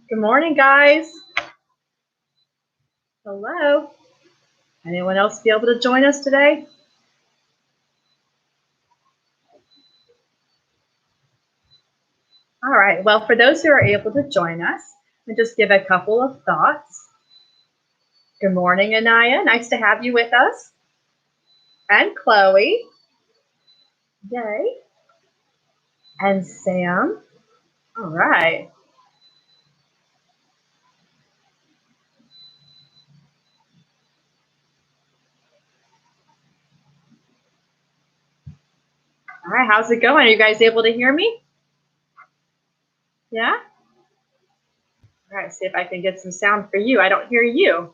Good morning, guys. Hello. Anyone else be able to join us today? All right. Well, for those who are able to join us, I'll just give a couple of thoughts. Good morning, Anaya. Nice to have you with us. And Chloe. Yay. And Sam. All right. All right. How's it going? Are you guys able to hear me? Yeah? All right. See if I can get some sound for you. I don't hear you.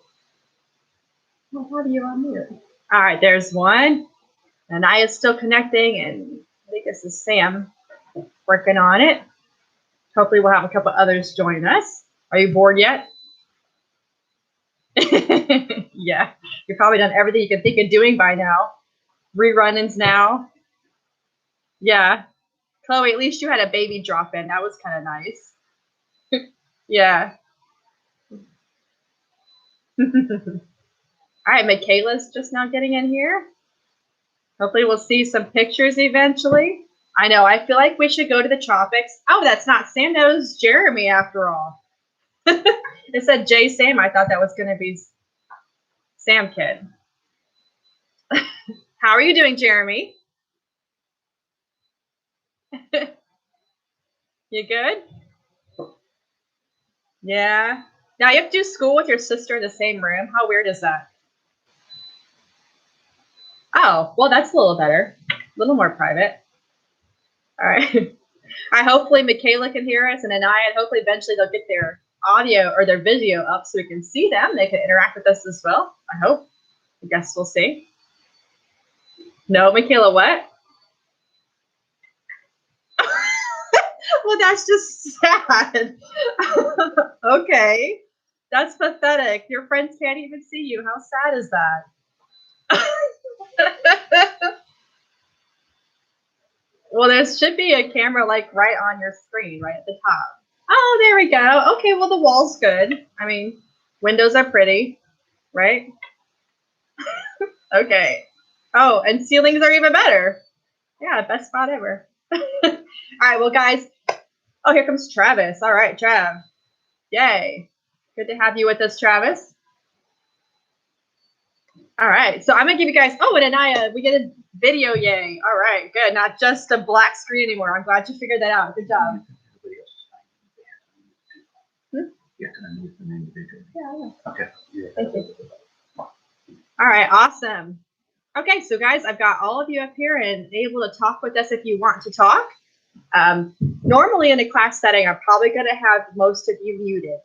Well, how do you unmute? All right. There's one. Anaya's still connecting, and I think this is Sam working on it. Hopefully we'll have a couple others join us. Are you bored yet? Yeah, you've probably done everything you can think of doing by now. Rerunnings now. Yeah. Chloe, at least you had a baby drop in. That was kind of nice. Yeah. All right, Michaela's just now getting in here. Hopefully we'll see some pictures eventually. I know, I feel like we should go to the tropics. Oh, that's not Sam, that was Jeremy after all. It said J Sam. I thought that was going to be Sam Kid. How are you doing, Jeremy? You good? Yeah. Now you have to do school with your sister in the same room. How weird is that? Oh, well, that's a little better. A little more private. All right. I hopefully Michaela can hear us, and Anaya, and hopefully eventually they'll get their audio or their video up so we can see them. They can interact with us as well. I hope. I guess we'll see. No, Michaela, what? Well, that's just sad. Okay. That's pathetic. Your friends can't even see you. How sad is that? Well, there should be a camera like right on your screen, right at the top. Oh, there we go. Okay, well, the wall's good. I mean, windows are pretty, right? Okay. Oh, and ceilings are even better. Yeah, best spot ever. All right, well, guys. Oh, here comes Travis. All right, Trav. Yay. Good to have you with us, Travis. All right, so I'm gonna give you guys. Oh, and Anaya, we get a video. Yay! All right, good. Not just a black screen anymore. I'm glad you figured that out. Good job. Yeah, I know. Okay. Thank you. All right, awesome. Okay, so guys, I've got all of you up here and able to talk with us if you want to talk. Normally in a class setting, I'm probably going to have most of you muted,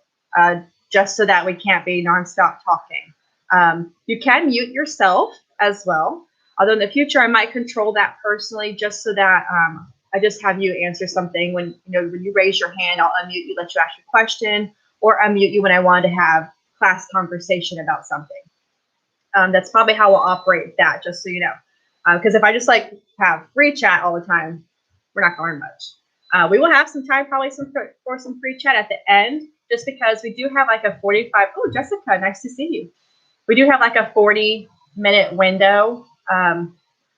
just so that we can't be nonstop talking. You can mute yourself as well. Although in the future, I might control that personally, just so that I just have you answer something when you raise your hand. I'll unmute you, let you ask your question, or unmute you when I want to have class conversation about something. That's probably how we'll operate that, just so you know. Because if I just have free chat all the time, we're not going to learn much. We will have some time probably for some free chat at the end, just because we do have like a 45. Oh, Jessica, nice to see you. We do have like a 40-minute window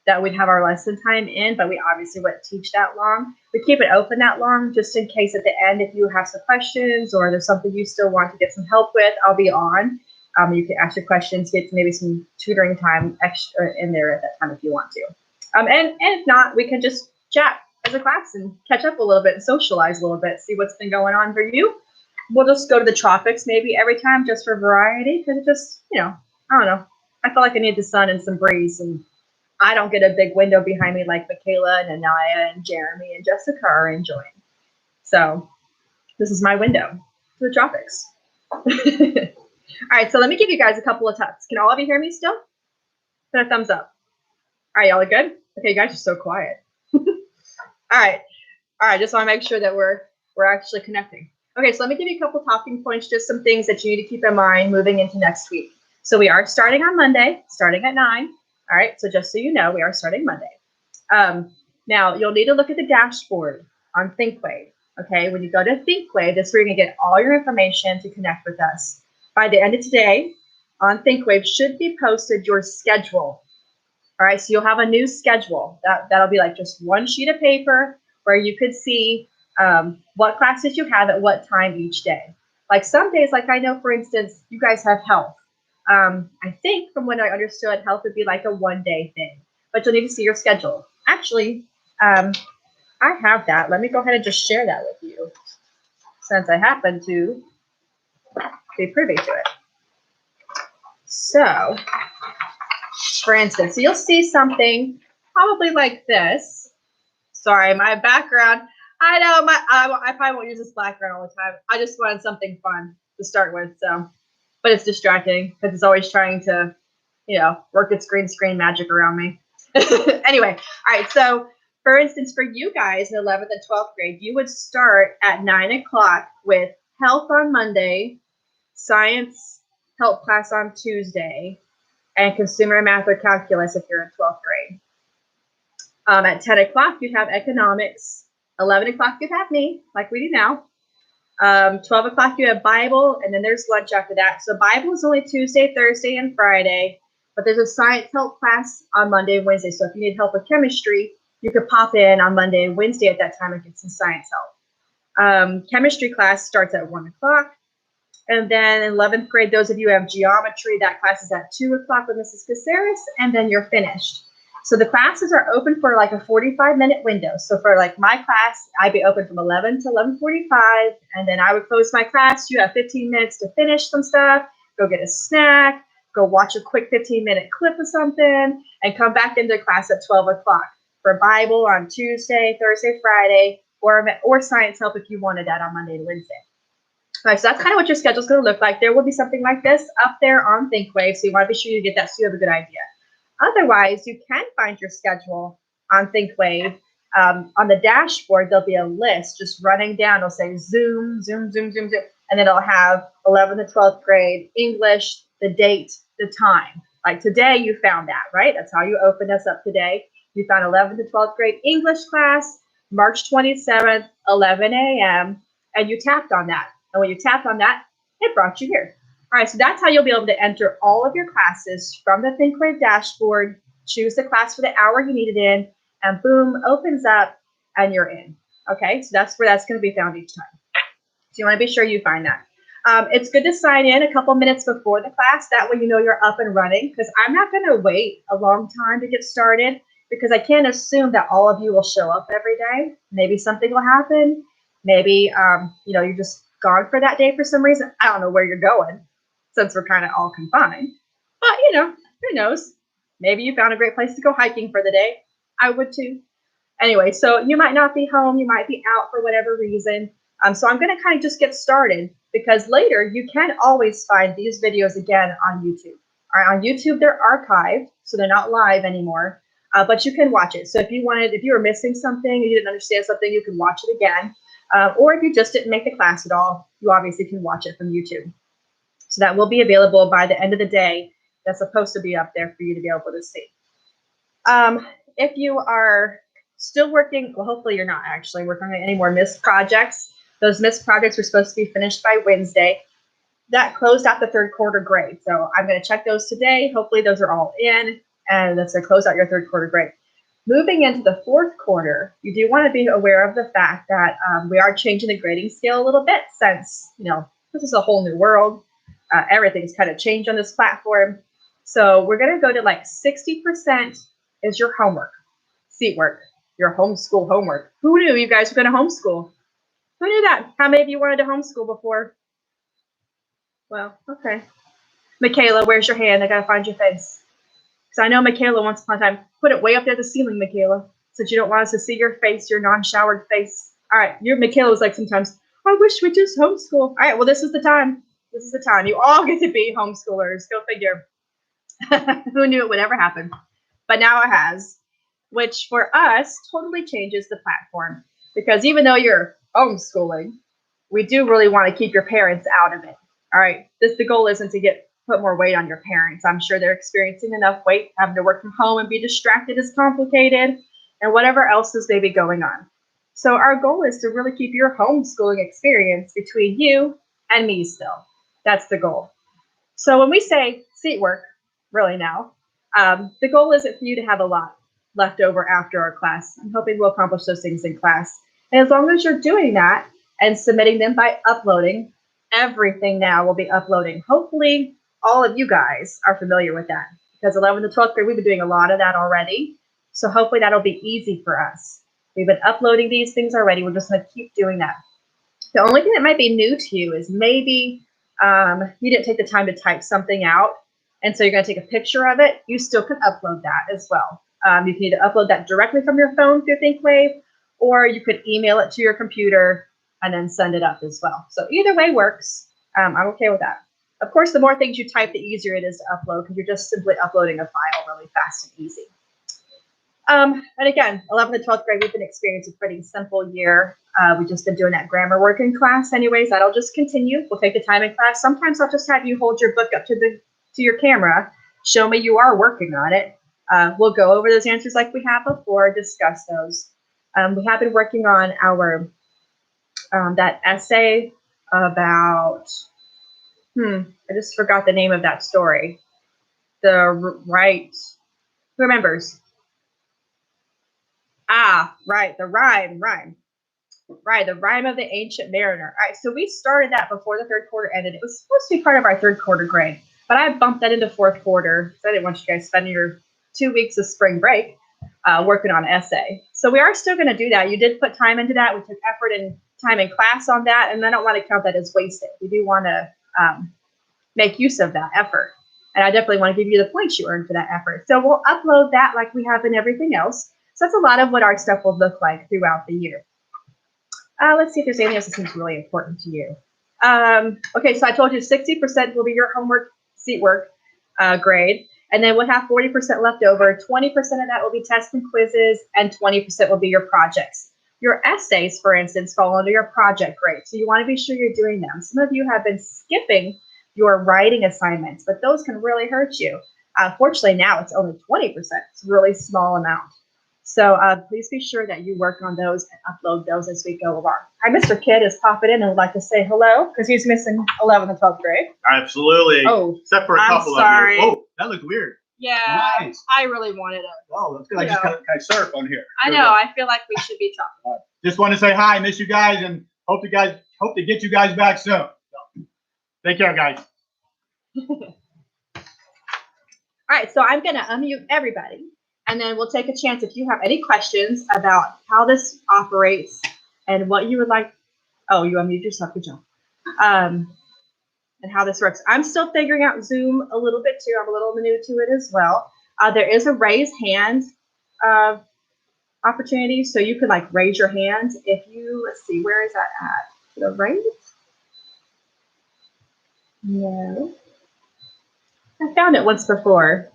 that we'd have our lesson time in, but we obviously wouldn't teach that long. We keep it open that long just in case at the end, if you have some questions or there's something you still want to get some help with, I'll be on. You can ask your questions, get maybe some tutoring time extra in there at that time if you want to. And if not, we can just chat as a class and catch up a little bit and socialize a little bit, see what's been going on for you. We'll just go to the tropics maybe every time just for variety, because it just, I don't know. I feel like I need the sun and some breeze, and I don't get a big window behind me like Michaela and Anaya and Jeremy and Jessica are enjoying. So this is my window to the tropics. All right, so let me give you guys a couple of texts. Can all of you hear me still? Put a thumbs up. All right, y'all are good? Okay, you guys are so quiet. All right, just want to make sure that we're actually connecting. Okay, so let me give you a couple talking points, just some things that you need to keep in mind moving into next week. So we are starting on Monday, starting at 9. All right, so just so you know, we are starting Monday. Now, you'll need to look at the dashboard on ThinkWave. Okay, when you go to ThinkWave, that's where you're gonna get all your information to connect with us. By the end of today, on ThinkWave should be posted your schedule. All right, so you'll have a new schedule. That'll be like just one sheet of paper where you could see what classes you have at what time each day. Like some days, like I know, for instance, you guys have health. I think from what I understood, health would be like a one-day thing, but you'll need to see your schedule. Actually, I have that. Let me go ahead and just share that with you since I happen to be privy to it. So, for instance, you'll see something probably like this. Sorry, my background. I know I probably won't use this background all the time. I just wanted something fun to start with. So, but it's distracting because it's always trying to, work its green screen magic around me. Anyway, all right. So, for instance, for you guys in 11th and 12th grade, you would start at 9 o'clock with health on Monday, science health class on Tuesday, and consumer math or calculus if you're in 12th grade. At 10 o'clock, you'd have economics. 11 o'clock, you'd have me, like we do now. 12 o'clock, you have Bible, and then there's lunch after that. So Bible is only Tuesday, Thursday, and Friday, but there's a science help class on Monday and Wednesday. So if you need help with chemistry, you could pop in on Monday and Wednesday at that time and get some science help. Chemistry class starts at 1 o'clock. And then in 11th grade, those of you who have geometry, that class is at 2 o'clock with Mrs. Caceres, and then you're finished. So the classes are open for like a 45-minute window. So for like my class, I'd be open from 11 to 11:45, and then I would close my class. You have 15 minutes to finish some stuff, go get a snack, go watch a quick 15-minute clip of something, and come back into class at 12 o'clock for Bible on Tuesday, Thursday, Friday, or science help if you wanted that on Monday and Wednesday. All right, so that's kind of what your schedule is going to look like. There will be something like this up there on ThinkWave, so you want to be sure you get that so you have a good idea. Otherwise, you can find your schedule on ThinkWave. On the dashboard, there'll be a list just running down. It'll say Zoom, Zoom, Zoom, Zoom, Zoom, and then it'll have 11th to 12th grade, English, the date, the time. Like today, you found that, right? That's how you opened us up today. You found 11th to 12th grade English class, March 27th, 11 a.m., and you tapped on that. And when you tapped on that, it brought you here. All right, so that's how you'll be able to enter all of your classes from the ThinkWave dashboard, choose the class for the hour you need it in, and boom, opens up, and you're in. Okay, so that's where that's going to be found each time. So you want to be sure you find that. It's good to sign in a couple minutes before the class. That way you know you're up and running, because I'm not going to wait a long time to get started, because I can't assume that all of you will show up every day. Maybe something will happen. Maybe, you're just gone for that day for some reason. I don't know where you're going, since we're kind of all confined. But, who knows? Maybe you found a great place to go hiking for the day. I would too. Anyway, so you might not be home. You might be out for whatever reason. So I'm going to kind of just get started, because later you can always find these videos again on YouTube. All right, on YouTube, they're archived, so they're not live anymore, but you can watch it. So if you were missing something, or you didn't understand something, you can watch it again. Or if you just didn't make the class at all, you obviously can watch it from YouTube. So that will be available by the end of the day. That's supposed to be up there for you to be able to see. If you are still working, well, hopefully you're not actually working on any more missed projects. Those missed projects were supposed to be finished by Wednesday. That closed out the third quarter grade. So I'm going to check those today. Hopefully those are all in, and that's going to close out your third quarter grade. Moving into the fourth quarter, you do want to be aware of the fact that we are changing the grading scale a little bit, since, this is a whole new world. Everything's kind of changed on this platform. So we're going to go to like 60% is your homework, seat work, your homeschool homework. Who knew you guys were going to homeschool? Who knew that? How many of you wanted to homeschool before? Well, okay. Michaela, where's your hand? I got to find your face. Because I know Michaela once upon a time. Put it way up there at the ceiling, Michaela, since you don't want us to see your face, your non-showered face. All right, Michaela was like sometimes, I wish we just homeschool. All right, well, this is the time. This is the time. You all get to be homeschoolers. Go figure. Who knew it would ever happen? But now it has, which for us totally changes the platform, because even though you're homeschooling, we do really want to keep your parents out of it. All right, the goal isn't to put more weight on your parents. I'm sure they're experiencing enough weight. Having to work from home and be distracted is complicated, and whatever else is maybe going on. So our goal is to really keep your homeschooling experience between you and me still. That's the goal. So when we say seat work, really now, the goal isn't for you to have a lot left over after our class. I'm hoping we'll accomplish those things in class. And as long as you're doing that and submitting them by uploading, everything now will be uploading. Hopefully all of you guys are familiar with that because 11th to 12th grade, we've been doing a lot of that already. So hopefully that'll be easy for us. We've been uploading these things already. We're just going to keep doing that. The only thing that might be new to you is maybe you didn't take the time to type something out, and so you're going to take a picture of it. You still can upload that as well. You can either upload that directly from your phone through ThinkWave, or you could email it to your computer and then send it up as well. So either way works. I'm okay with that. Of course, the more things you type, the easier it is to upload because you're just simply uploading a file really fast and easy. And again, 11th and 12th grade, we've been experiencing a pretty simple year. We've just been doing that grammar work in class anyways. That'll just continue. We'll take the time in class. Sometimes I'll just have you hold your book up to your camera, show me you are working on it. We'll go over those answers like we have before, discuss those. We have been working on our that essay about, I just forgot the name of that story. Who remembers? Right, the rhyme. Right, the rhyme of the ancient mariner. All right, so we started that before the third quarter ended. It was supposed to be part of our third quarter grade, but I bumped that into fourth quarter because I didn't want you guys spending your 2 weeks of spring break working on an essay. So we are still going to do that. You did put time into that. We took effort and time in class on that, and I don't want to count that as wasted. We do want to make use of that effort, and I definitely want to give you the points you earned for that effort. So we'll upload that like we have in everything else. So that's a lot of what our stuff will look like throughout the year. Let's see if there's anything else that seems really important to you. Okay, so I told you 60% will be your homework, seat work grade, and then we'll have 40% left over. 20% of that will be tests and quizzes, and 20% will be your projects. Your essays, for instance, fall under your project grade, so you want to be sure you're doing them. Some of you have been skipping your writing assignments, but those can really hurt you. Fortunately, now it's only 20%. It's a really small amount. So please be sure that you work on those and upload those as we go along. Hi, Mr. Kidd is popping in and would like to say hello because he's missing 11th and 12th grade. Absolutely. Oh, except for a couple of you. Oh, that looked weird. Yeah, nice. I really wanted it. Oh, that's good. I just kind of surf on here. I know. I feel like we should be talking. Just want to say hi, miss you guys, and hope to get you guys back soon. So, take care, guys. All right, so I'm going to unmute everybody. And then we'll take a chance if you have any questions about how this operates and what you would like. Oh, you unmuted yourself. Good job. And how this works. I'm still figuring out Zoom a little bit too. I'm a little new to it as well. There is a raise hand opportunity. So you could like raise your hand if you, let's see, where is that at? The raise? No. I found it once before.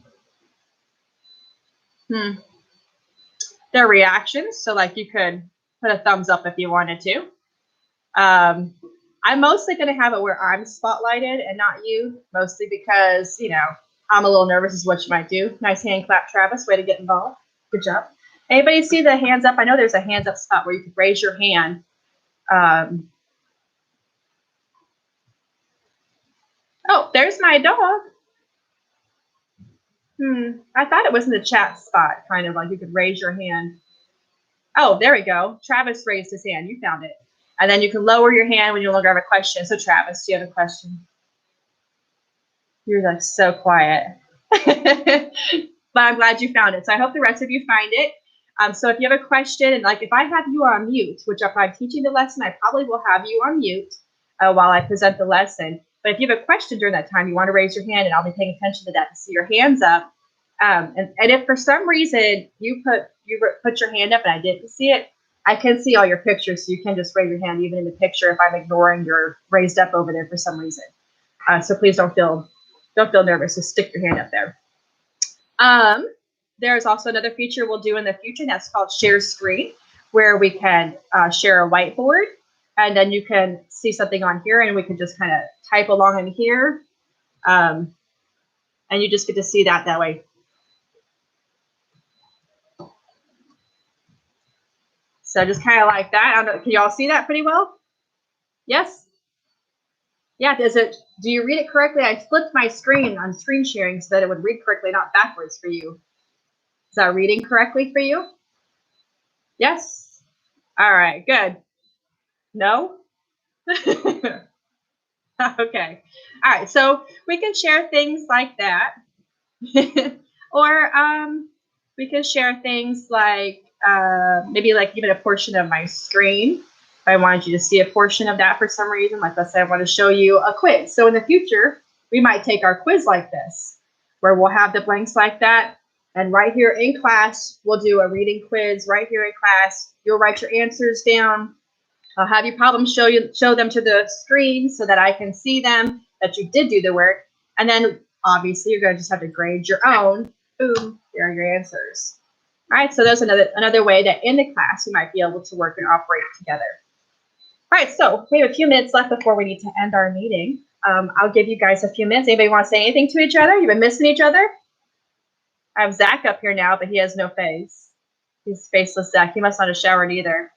Their reactions, so like you could put a thumbs up if you wanted to. I'm mostly going to have it where I'm spotlighted and not you, mostly because, you know, I'm a little nervous is what you might do. Nice hand clap, Travis. Way to get involved. Good job. Anybody see the hands up? I know there's a hands up spot where you could raise your hand. Oh, there's my dog. I thought it was in the chat spot, kind of like you could raise your hand. Oh, there we go. Travis raised his hand. You found it. And then you can lower your hand when you no longer have a question. So Travis, do you have a question? You're like so quiet. But I'm glad you found it. So I hope the rest of you find it. So if you have a question, and like if I have you on mute, which if I'm teaching the lesson, I probably will have you on mute while I present the lesson. But if you have a question during that time, you want to raise your hand, and I'll be paying attention to that to see your hands up. And if for some reason you put your hand up and I didn't see it, I can see all your pictures, so you can just raise your hand even in the picture if I'm ignoring your raised up over there for some reason. So please don't feel nervous. Just stick your hand up there. There's also another feature we'll do in the future, and that's called share screen, where we can share a whiteboard, and then you can see something on here, and we can just kind of type along in here, and you just get to see that way. So just kind of like that. I don't know, can you all see that pretty well? Yes? Yeah, do you read it correctly? I flipped my screen on screen sharing so that it would read correctly, not backwards for you. Is that reading correctly for you? Yes? All right, good. No? Okay. All right, so we can share things like that. Or we can share things like maybe like even a portion of my screen. If I wanted you to see a portion of that for some reason, like let's say I want to show you a quiz. So in the future, we might take our quiz like this, where we'll have the blanks like that. And right here in class, we'll do a reading quiz right here in class. You'll write your answers down. I'll have your problems show them to the screen so that I can see them, that you did do the work. And then obviously you're going to just have to grade your own. Boom, there are your answers. All right, so there's another way that in the class we might be able to work and operate together. All right, so we have a few minutes left before we need to end our meeting. I'll give you guys a few minutes. Anybody want to say anything to each other? You've been missing each other? I have Zach up here now, but he has no face. He's faceless Zach. He must not have showered either.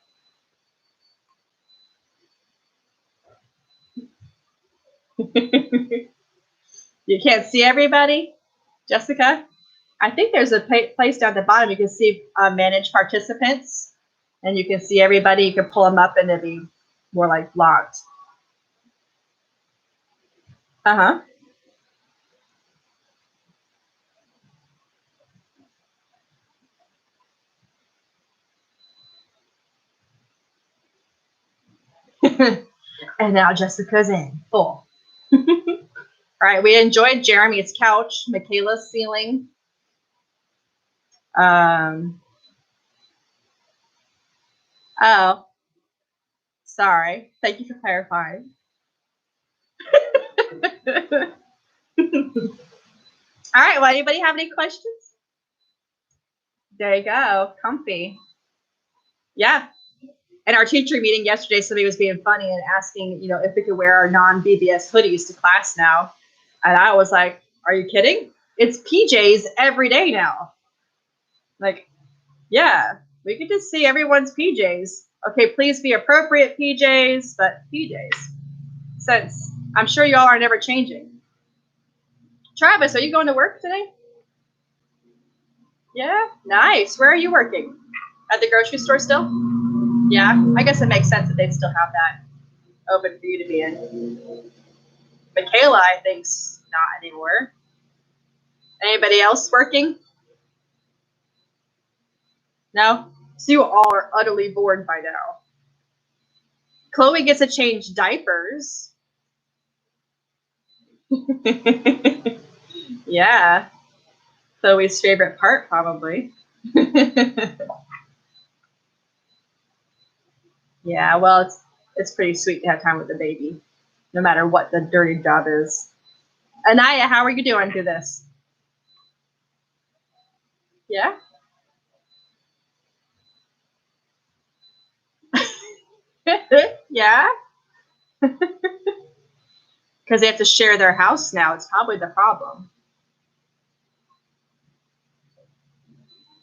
You can't see everybody? Jessica? I think there's a place down at the bottom you can see manage participants, and you can see everybody. You can pull them up and it'll be more like locked. Uh-huh. And now Jessica's in full. All right, we enjoyed Jeremy's couch, Michaela's ceiling. Oh, sorry. Thank you for clarifying. All right, well, anybody have any questions? There you go, comfy. Yeah. In our teacher meeting yesterday, somebody was being funny and asking, if we could wear our non-BBS hoodies to class now. And I was like, are you kidding? It's PJs every day now. Like, yeah, we could just see everyone's PJs. Okay, please be appropriate PJs, but PJs. Since I'm sure y'all are never changing. Travis, are you going to work today? Yeah, nice. Where are you working? At the grocery store still? Yeah, I guess it makes sense that they'd still have that open for you to be in. Michaela, I think's not anymore. Anybody else working? No? So you all are utterly bored by now. Chloe gets to change diapers. Yeah. Chloe's favorite part, probably. Yeah, well, it's pretty sweet to have time with the baby, no matter what the dirty job is. Anaya, how are you doing through this? Yeah? Yeah? Because they have to share their house now. It's probably the problem.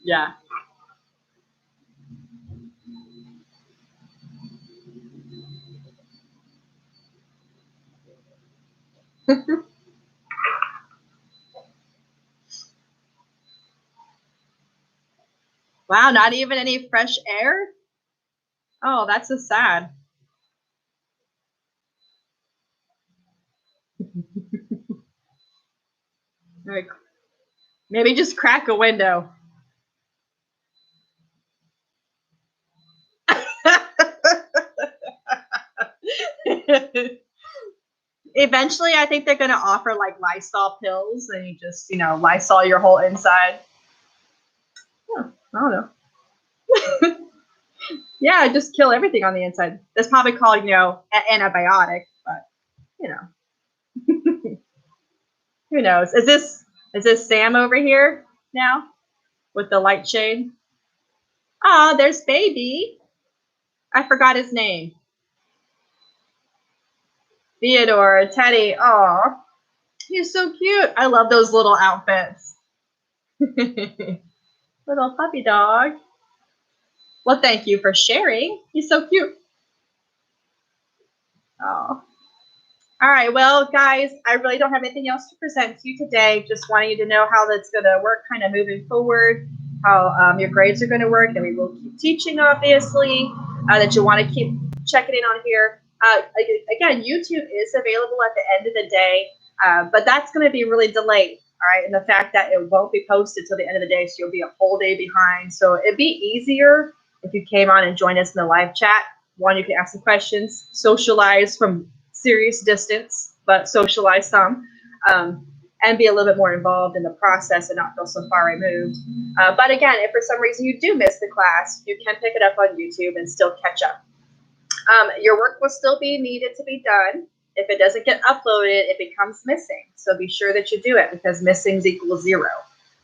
Yeah. Wow, not even any fresh air? Oh, that's so sad. Like, maybe just crack a window. Eventually, I think they're going to offer like Lysol pills, and you just, Lysol your whole inside. Oh, I don't know. Yeah, just kill everything on the inside. That's probably called, an antibiotic, but who knows? Is this Sam over here now with the light shade? Oh, there's baby. I forgot his name. Theodore, Teddy. Oh, he's so cute. I love those little outfits. Little puppy dog. Well, thank you for sharing. He's so cute. Oh. All right. Well, guys, I really don't have anything else to present to you today. Just wanting you to know how that's going to work kind of moving forward, how your grades are going to work, and we will keep teaching, obviously, that you want to keep checking in on here. Again, YouTube is available at the end of the day, but that's going to be really delayed. All right. And the fact that it won't be posted till the end of the day, so you'll be a whole day behind. So it'd be easier if you came on and joined us in the live chat. One, you can ask some questions, socialize from serious distance, but socialize some, and be a little bit more involved in the process and not feel so far removed. But again, if for some reason you do miss the class, you can pick it up on YouTube and still catch up. Your work will still be needed to be done. If it doesn't get uploaded, it becomes missing. So be sure that you do it, because missings equals 0.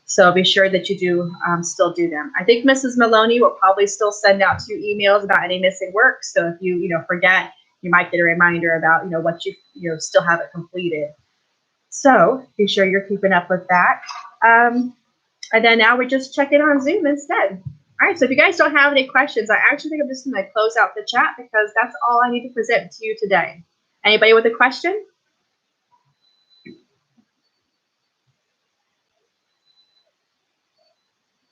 So be sure that you do still do them. I think Mrs. Maloney will probably still send out 2 emails about any missing work. So if you forget, you might get a reminder about what you still haven't completed. So be sure you're keeping up with that. And then now we just check in on Zoom instead. All right, so if you guys don't have any questions, I actually think I'm just going to close out the chat, because that's all I need to present to you today. Anybody with a question?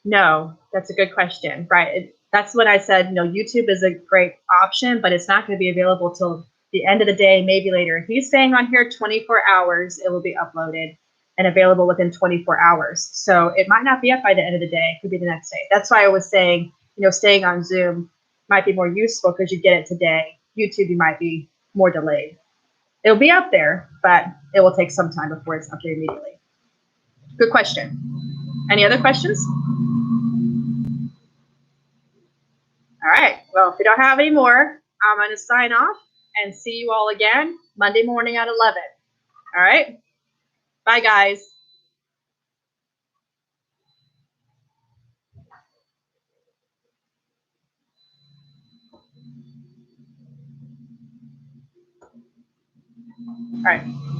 No, that's a good question. Right. That's what I said. YouTube is a great option, but it's not going to be available till the end of the day, maybe later. If he's staying on here 24 hours, it will be uploaded and available within 24 hours. So it might not be up by the end of the day. It could be the next day. That's why I was saying, staying on Zoom might be more useful, because you get it today. YouTube, you might be more delayed. It'll be up there, but it will take some time before it's updated immediately. Good question. Any other questions? All right. Well, if we don't have any more, I'm going to sign off and see you all again Monday morning at 11. All right. Bye, guys. All right.